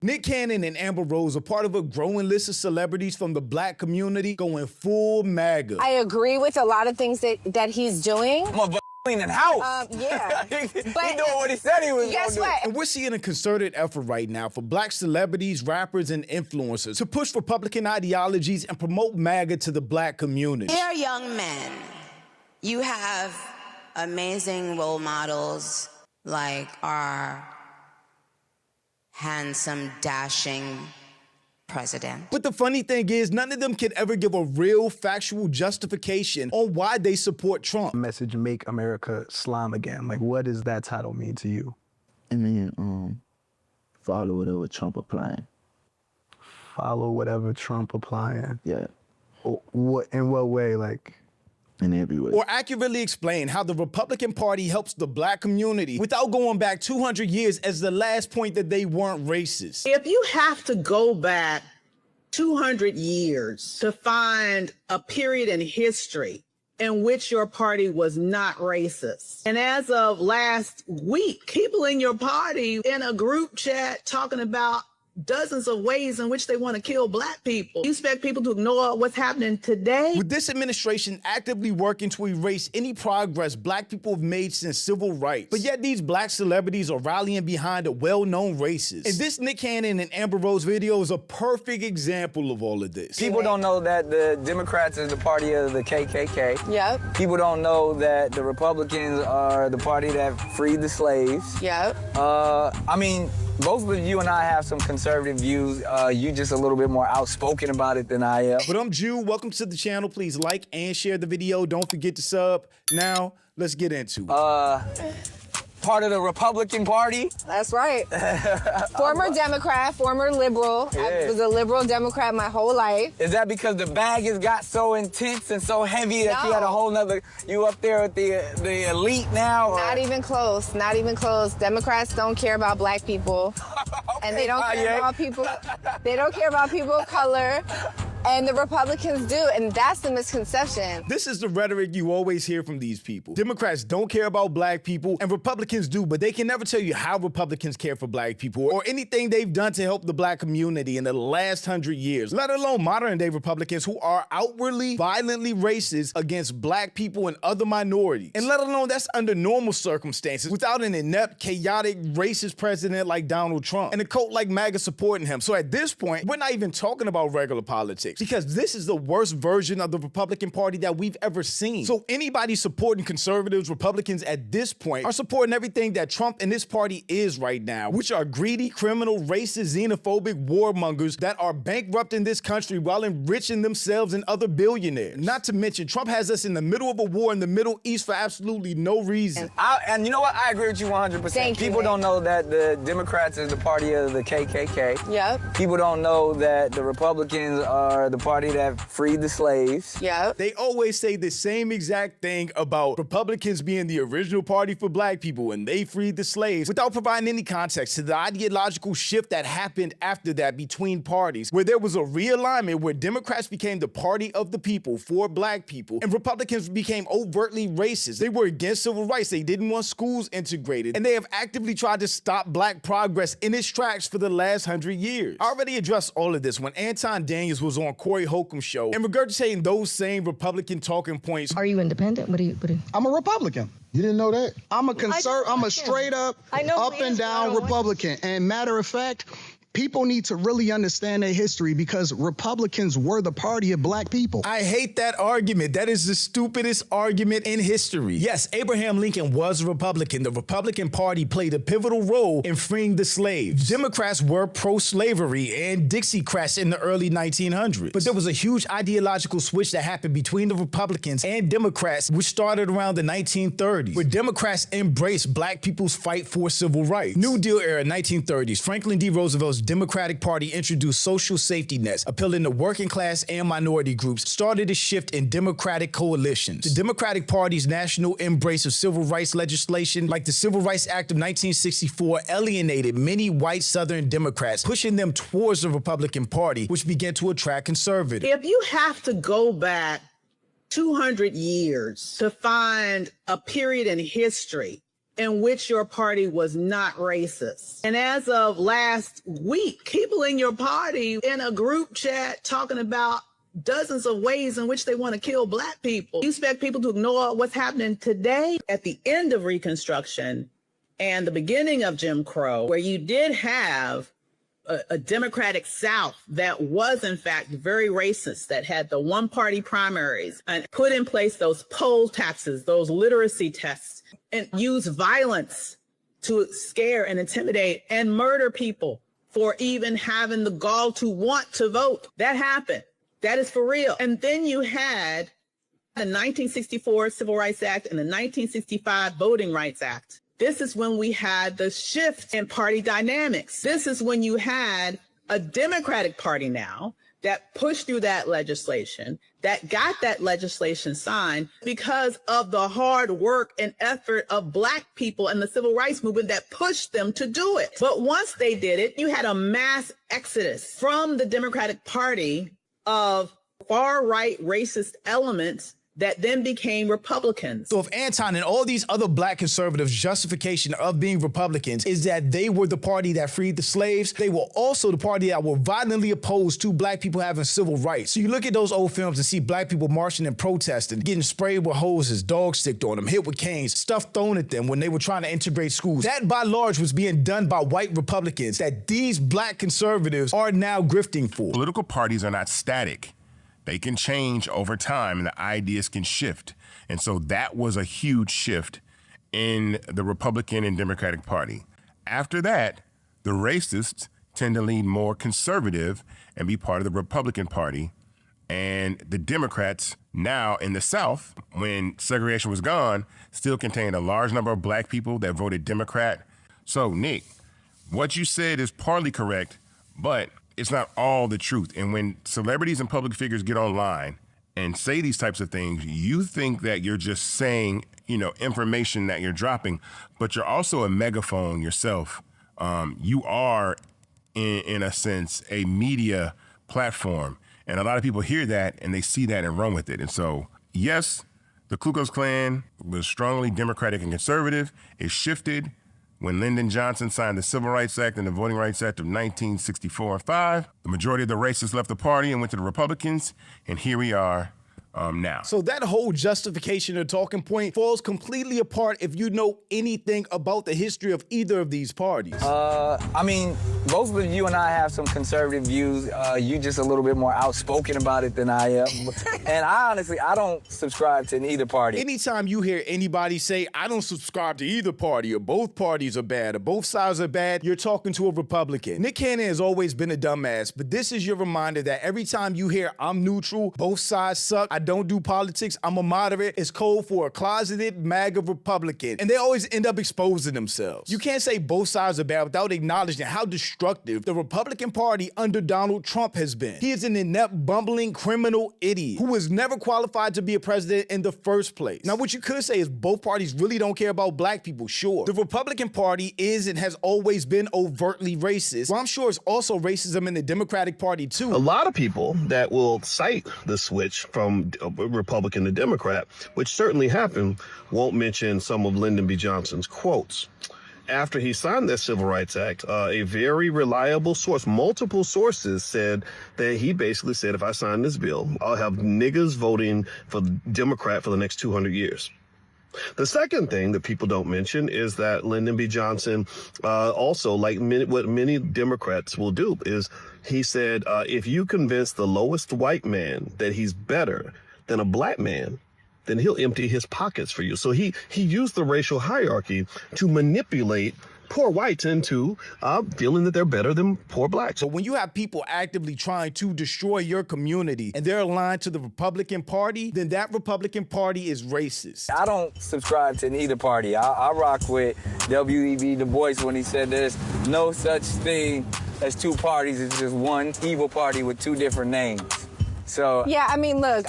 Nick Cannon and Amber Rose are part of a growing list of celebrities from the black community going full MAGA. I agree with a lot of things that he's doing. Cleaning house. Yeah. He But doing what he said he was gonna do. guess what? And we're seeing a concerted effort right now for black celebrities, rappers, and influencers to push Republican ideologies and promote MAGA to the black community. They're young men. You have amazing role models like our handsome, dashing president. But the funny thing is, none of them can ever give a real factual justification on why they support Trump. Message, make America slime again. Like, what does that title mean to you? I mean, follow whatever Trump applying. Follow whatever Trump applying. Yeah, What, in what way? Like, in every way. Or accurately explain how the Republican Party helps the black community without going back 200 years as the last point that they weren't racist. If you have to go back 200 years to find a period in history in which your party was not racist, and as of last week, people in your party in a group chat talking about dozens of ways in which they want to kill black people. You expect people to ignore what's happening today? With this administration actively working to erase any progress black people have made since civil rights, but yet these black celebrities are rallying behind a well-known racist. And this Nick Cannon and Amber Rose video is a perfect example of all of this. People don't know that the Democrats is the party of the KKK. Yep. People don't know that the Republicans are the party that freed the slaves. Yep. I mean, both of you and I have some conservative views. You just a little bit more outspoken about it than I am. But I'm Jew. Welcome to the channel. Please like and share the video. Don't forget to sub. Now, let's get into it. Part of the Republican Party. That's right. Former Democrat, former liberal. Yeah. I was a liberal Democrat my whole life. Is that because the bag has got so intense and so heavy that you had a whole nother, you up there with the elite now? Or? Not even close, not even close. Democrats don't care about black people. And they don't care about people, they don't care about people of color. And the Republicans do, and that's the misconception. This is the rhetoric you always hear from these people. Democrats don't care about black people, and Republicans do, but they can never tell you how Republicans care for black people or anything they've done to help the black community in the last 100 years, let alone modern-day Republicans who are outwardly, violently racist against black people and other minorities. And let alone that's under normal circumstances without an inept, chaotic, racist president like Donald Trump and a cult like MAGA supporting him. So at this point, we're not even talking about regular politics, because this is the worst version of the Republican Party that we've ever seen. So anybody supporting conservatives, Republicans at this point are supporting everything that Trump and this party is right now, which are greedy, criminal, racist, xenophobic warmongers that are bankrupting this country while enriching themselves and other billionaires. Not to mention, Trump has us in the middle of a war in the Middle East for absolutely no reason. And you know what? I agree with you 100%. Thank you, People Nick. don't know that the Democrats is the party of the KKK. Yep. People don't know that the Republicans are the party that freed the slaves. Yep. They always say the same exact thing about Republicans being the original party for black people and they freed the slaves without providing any context to the ideological shift that happened after that between parties, where there was a realignment where Democrats became the party of the people for black people and Republicans became overtly racist. They were against civil rights. They didn't want schools integrated, and they have actively tried to stop black progress in its tracks for the last 100 years. I already addressed all of this when Anton Daniels was on Corey Holcomb's show and regurgitating those same Republican talking points. Are you independent? What do you? I'm a Republican. You didn't know that? I'm a straight up, I know up he and is, but I down don't want Republican. And matter of fact, people need to really understand their history because Republicans were the party of black people. I hate that argument. That is the stupidest argument in history. Yes, Abraham Lincoln was a Republican. The Republican Party played a pivotal role in freeing the slaves. Democrats were pro-slavery and Dixiecrats in the early 1900s. But there was a huge ideological switch that happened between the Republicans and Democrats, which started around the 1930s, where Democrats embraced black people's fight for civil rights. New Deal era 1930s, Franklin D. Roosevelt's Democratic Party introduced social safety nets, appealing to working class and minority groups, started a shift in Democratic coalitions. The Democratic Party's national embrace of civil rights legislation, like the Civil Rights Act of 1964, alienated many white Southern Democrats, pushing them towards the Republican Party, which began to attract conservatives. If you have to go back 200 years to find a period in history in which your party was not racist. And as of last week, people in your party in a group chat talking about dozens of ways in which they want to kill Black people. You expect people to ignore what's happening today? At the end of Reconstruction and the beginning of Jim Crow, where you did have a Democratic South that was, in fact, very racist, that had the one-party primaries and put in place those poll taxes, those literacy tests, and use violence to scare and intimidate and murder people for even having the gall to want to vote. That happened. That is for real. And then you had the 1964 Civil Rights Act and the 1965 Voting Rights Act. This is when we had the shift in party dynamics. This is when you had a Democratic Party now that pushed through that legislation, that got that legislation signed because of the hard work and effort of Black people and the civil rights movement that pushed them to do it. But once they did it, you had a mass exodus from the Democratic Party of far-right racist elements that then became Republicans. So if Anton and all these other Black conservatives' justification of being Republicans is that they were the party that freed the slaves, they were also the party that were violently opposed to Black people having civil rights. So you look at those old films and see Black people marching and protesting, getting sprayed with hoses, dogs sticked on them, hit with canes, stuff thrown at them when they were trying to integrate schools. That, by large, was being done by white Republicans that these Black conservatives are now grifting for. Political parties are not static. They can change over time and the ideas can shift. And so that was a huge shift in the Republican and Democratic Party. After that, the racists tend to lean more conservative and be part of the Republican Party. And the Democrats now in the South, when segregation was gone, still contained a large number of Black people that voted Democrat. So, Nick, what you said is partly correct, but it's not all the truth. And when celebrities and public figures get online and say these types of things, you think that you're just saying, information that you're dropping, but you're also a megaphone yourself. You are, in a sense, a media platform. And a lot of people hear that and they see that and run with it. And so, yes, the Ku Klux Klan was strongly Democratic and conservative. It shifted when Lyndon Johnson signed the Civil Rights Act and the Voting Rights Act of 1964 and 5, the majority of the racists left the party and went to the Republicans, and here we are now. So that whole justification or talking point falls completely apart if you know anything about the history of either of these parties. Both of you and I have some conservative views. You just a little bit more outspoken about it than I am. And I don't subscribe to either party. Anytime you hear anybody say, I don't subscribe to either party, or both parties are bad, or both sides are bad, you're talking to a Republican. Nick Cannon has always been a dumbass, but this is your reminder that every time you hear I'm neutral, both sides suck, I don't do politics, I'm a moderate, it's code for a closeted MAGA Republican. And they always end up exposing themselves. You can't say both sides are bad without acknowledging how destructive the Republican Party under Donald Trump has been. He is an inept, bumbling, criminal idiot who was never qualified to be a president in the first place. Now, what you could say is both parties really don't care about Black people, sure. The Republican Party is and has always been overtly racist. Well, I'm sure it's also racism in the Democratic Party, too. A lot of people that will cite the switch from Republican to Democrat, which certainly happened, won't mention some of Lyndon B. Johnson's quotes. After he signed that Civil Rights Act, a very reliable source, multiple sources said that he basically said, if I sign this bill, I'll have niggas voting for Democrat for the next 200 years. The second thing that people don't mention is that Lyndon B. Johnson also, like what many Democrats will do, is he said, if you convince the lowest white man that he's better than a Black man, then he'll empty his pockets for you. So he used the racial hierarchy to manipulate poor whites into feeling that they're better than poor Blacks. So when you have people actively trying to destroy your community and they're aligned to the Republican Party, then that Republican Party is racist. I don't subscribe to either party. I rock with W.E.B. Du Bois when he said there's no such thing as two parties. It's just one evil party with two different names. So yeah, look,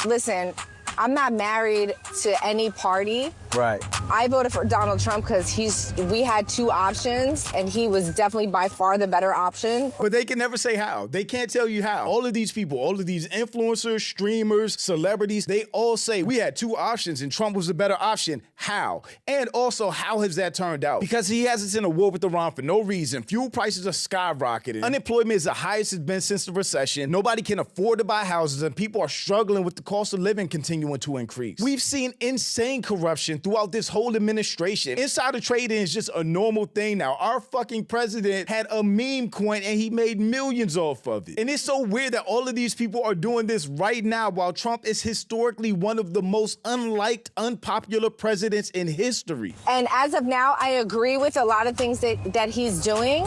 listen, I'm not married to any party. Right. I voted for Donald Trump because we had two options, and he was definitely by far the better option. But they can never say how. They can't tell you how. All of these people, all of these influencers, streamers, celebrities, they all say we had two options and Trump was the better option. How? And also, how has that turned out? Because he has us in a war with Iran for no reason. Fuel prices are skyrocketing. Unemployment is the highest it's been since the recession. Nobody can afford to buy houses, and people are struggling with the cost of living continuing to increase. We've seen insane corruption throughout this whole administration. Insider trading is just a normal thing now. Our fucking president had a meme coin and he made millions off of it. And it's so weird that all of these people are doing this right now while Trump is historically one of the most unliked, unpopular presidents in history. And as of now, I agree with a lot of things that he's doing.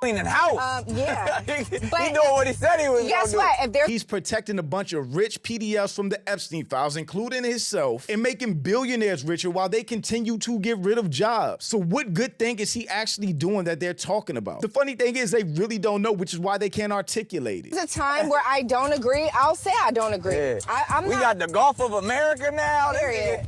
Cleaning house. Yeah. He doing what he said he was going to do. Guess what? He's protecting a bunch of rich PDFs from the Epstein files, including himself, and making billionaires richer while they continue to get rid of jobs. So what good thing is he actually doing that they're talking about? The funny thing is they really don't know, which is why they can't articulate it. There's a time where I don't agree. I'll say I don't agree. Yeah. We got the Gulf of America now. Period.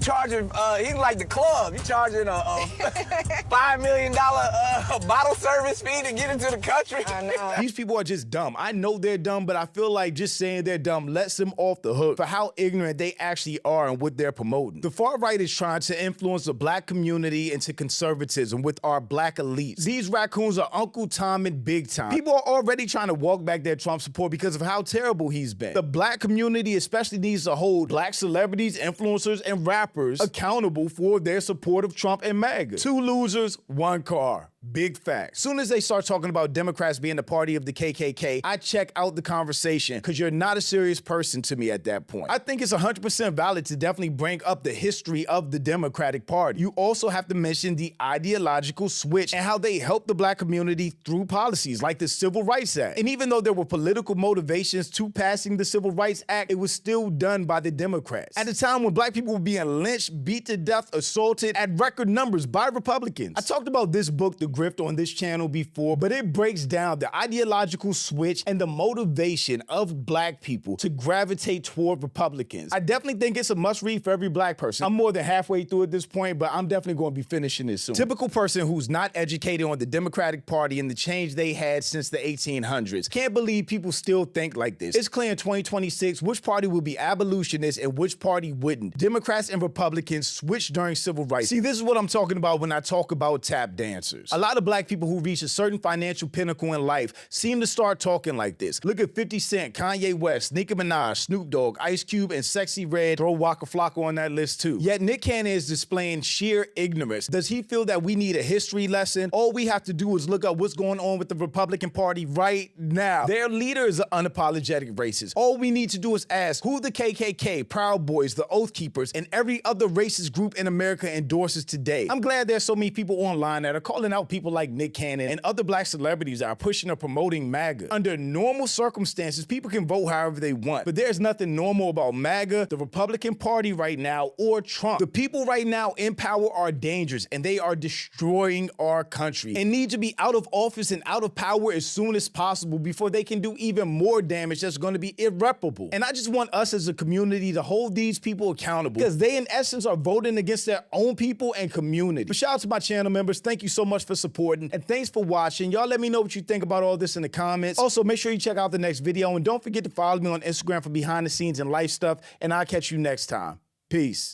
Charging, he's like the club. He's charging a $5 million bottle service fee to get into the country. I know. These people are just dumb. I know they're dumb, but I feel like just saying they're dumb lets them off the hook for how ignorant they actually are and what they're promoting. The far right is trying to influence the black community into conservatism with our black elites. These raccoons are Uncle Tom and Big Time. People are already trying to walk back their Trump support because of how terrible he's been. The black community especially needs to hold black celebrities, influencers, and rappers accountable for their support of Trump and MAGA. Two losers, one car. Big fact. Soon as they start talking about Democrats being the party of the KKK, I check out the conversation because you're not a serious person to me at that point. I think it's 100% valid to definitely bring up the history of the Democratic Party. You also have to mention the ideological switch and how they helped the black community through policies like the Civil Rights Act. And even though there were political motivations to passing the Civil Rights Act, it was still done by the Democrats. At a time when black people were being lynched, beat to death, assaulted at record numbers by Republicans. I talked about this book, The Grift, on this channel before, but it breaks down the ideological switch and the motivation of black people to gravitate toward Republicans. I definitely think it's a must read for every black person. I'm more than halfway through at this point, but I'm definitely going to be finishing this soon. Typical person who's not educated on the Democratic Party and the change they had since the 1800s can't believe people still think like this. It's clear in 2026 which party will be abolitionist and which party wouldn't. Democrats and Republicans switched during civil rights. See, this is what I'm talking about when I talk about tap dancers. A lot of black people who reach a certain financial pinnacle in life seem to start talking like this. Look at 50 Cent, Kanye West, Nicki Minaj, Snoop Dogg, Ice Cube, and Sexy Red. Throw Waka Flocka on that list too. Yet Nick Cannon is displaying sheer ignorance. Does he feel that we need a history lesson? All we have to do is look up what's going on with the Republican Party right now. Their leader is an unapologetic racist. All we need to do is ask who the KKK, Proud Boys, the Oath Keepers, and every other racist group in America endorses today. I'm glad there's so many people online that are calling out people like Nick Cannon and other black celebrities that are pushing or promoting MAGA. Under normal circumstances, people can vote however they want, but there's nothing normal about MAGA, the Republican Party right now, or Trump. The people right now in power are dangerous, and they are destroying our country and need to be out of office and out of power as soon as possible before they can do even more damage that's going to be irreparable. And I just want us as a community to hold these people accountable because they in essence are voting against their own people and community. But shout out to my channel members. Thank you so much for supporting, and thanks for watching. Y'all let me know what you think about all this in the comments. Also, make sure you check out the next video, and don't forget to follow me on Instagram for behind the scenes and life stuff, and I'll catch you next time. Peace.